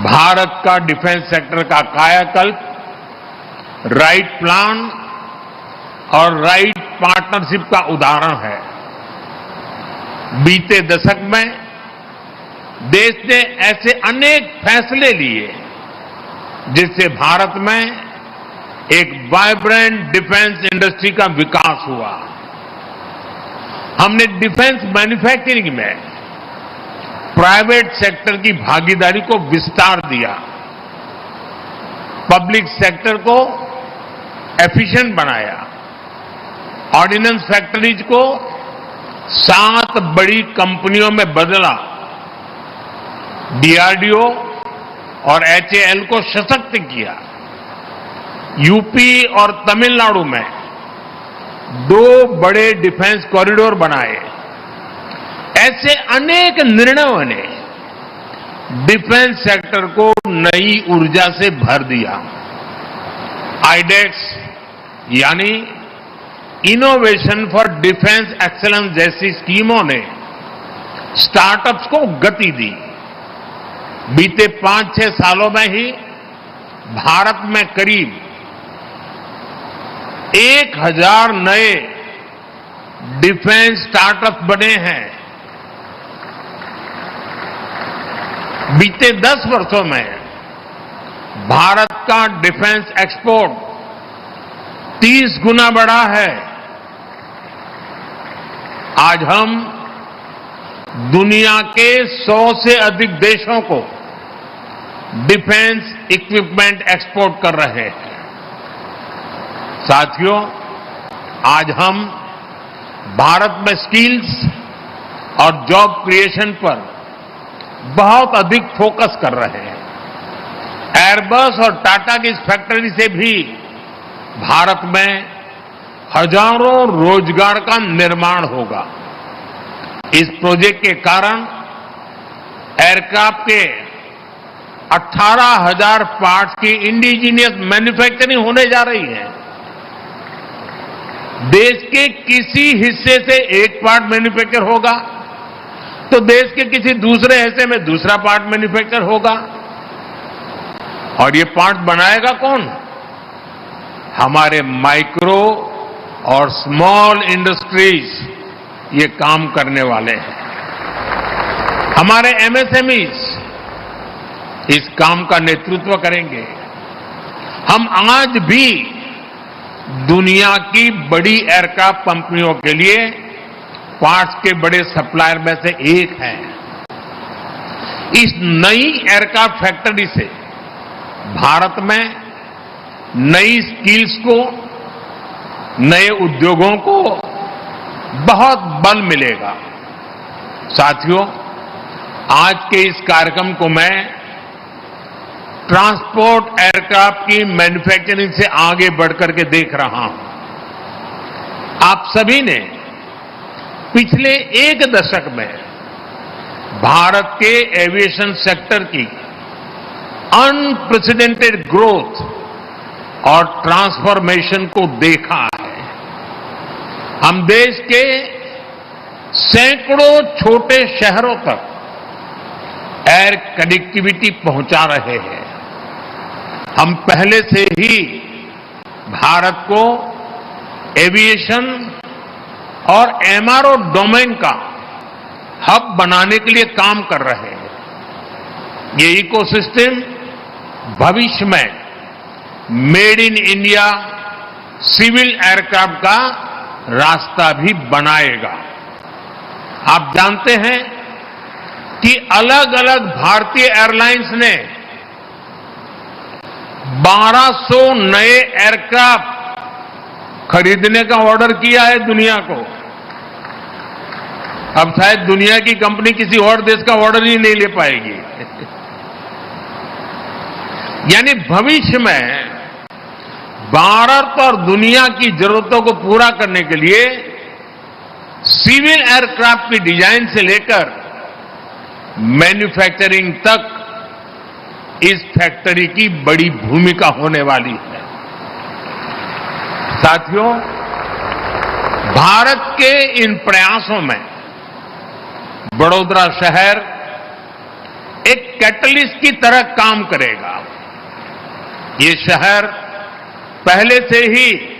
भारत का defence sector का कायाकल्प राइट प्लान और राइट पार्टनरशिप का उदाहरण है। बीते दशक में देश ने ऐसे अनेक फैसले लिए जिससे भारत में एक वाइब्रेंट डिफेंस इंडस्ट्री का विकास हुआ। हमने डिफेंस मैन्युफैक्चरिंग में प्राइवेट सेक्टर की भागीदारी को विस्तार दिया, पब्लिक सेक्टर को एफिशिएंट बनाया, ऑर्डिनेंस फैक्ट्रीज को 7 बड़ी कंपनियों में बदला, डीआरडीओ और एचएएल को सशक्त किया, यूपी और तमिलनाडु में 2 बड़े डिफेंस कॉरिडोर बनाए। ऐसे अनेक निर्णयों ने डिफेंस सेक्टर को नई ऊर्जा से भर दिया। आईडेक्स यानी इनोवेशन फॉर डिफेंस एक्सीलेंस जैसी स्कीमों ने स्टार्टअप्स को गति दी। बीते 5-6 सालों में ही भारत में करीब 1000 नए डिफेंस स्टार्टअप बने हैं। बीते 10 वर्षों में भारत का डिफेंस एक्सपोर्ट 30 गुना बढ़ा है। आज हम दुनिया के 100 से अधिक देशों को डिफेंस इक्विपमेंट एक्सपोर्ट कर रहे हैं। साथियों, आज हम भारत में स्किल्स और जॉब क्रिएशन पर बहुत अधिक फोकस कर रहे हैं। एयरबस और टाटा की इस फैक्ट्री से भी भारत में हजारों रोजगार का निर्माण होगा। इस प्रोजेक्ट के कारण एयरक्राफ्ट के 18,000 पार्ट्स की इंडिजीनियस मैन्युफैक्चरिंग होने जा रही है। देश के किसी हिस्से से एक पार्ट मैन्युफैक्चर होगा तो देश के किसी दूसरे हिस्से में दूसरा पार्ट मैन्युफैक्चर होगा। और ये पार्ट बनाएगा कौन? हमारे माइक्रो और स्मॉल इंडस्ट्रीज ये काम करने वाले हैं। हमारे एमएसएमईज इस काम का नेतृत्व करेंगे। हम आज भी दुनिया की बड़ी एयरक्राफ्ट कंपनियों के लिए पार्ट्स के बड़े सप्लायर में से एक हैं। इस नई एयरक्राफ्ट फैक्ट्री से भारत में नई स्किल्स को, नए उद्योगों को बहुत बल मिलेगा। साथियों, आज के इस कार्यक्रम को मैं ट्रांसपोर्ट एयरक्राफ्ट की मैन्युफैक्चरिंग से आगे बढ़कर के देख रहा हूं। आप सभी ने पिछले 1 दशक में भारत के एविएशन सेक्टर की अनप्रेसिडेंटेड ग्रोथ और ट्रांसफॉर्मेशन को देखा है। हम देश के सैकड़ों छोटे शहरों तक एयर कनेक्टिविटी पहुंचा रहे हैं। हम पहले से ही भारत को एविएशन और एमआरओ डोमेन का हब बनाने के लिए काम कर रहे हैं। ये इकोसिस्टम भविष्य में made in India civil aircraft का रास्ता भी बनाएगा। आप जानते हैं कि अलग अलग भारतीय एयरलाइंस ने 1200 नए एयरक्राफ्ट खरीदने का ऑर्डर किया है दुनिया को। अब शायद दुनिया की कंपनी किसी और देश का ऑर्डर ही नहीं ले पाएगी। यानी भविष्य में भारत और दुनिया की जरूरतों को पूरा करने के लिए सिविल एयरक्राफ्ट की डिजाइन से लेकर मैन्युफैक्चरिंग तक इस फैक्ट्री की बड़ी भूमिका होने वाली है। साथियों, भारत के इन प्रयासों में बड़ौदा शहर एक कैटलिस्ट की तरह काम करेगा। ये शहर पहले से ही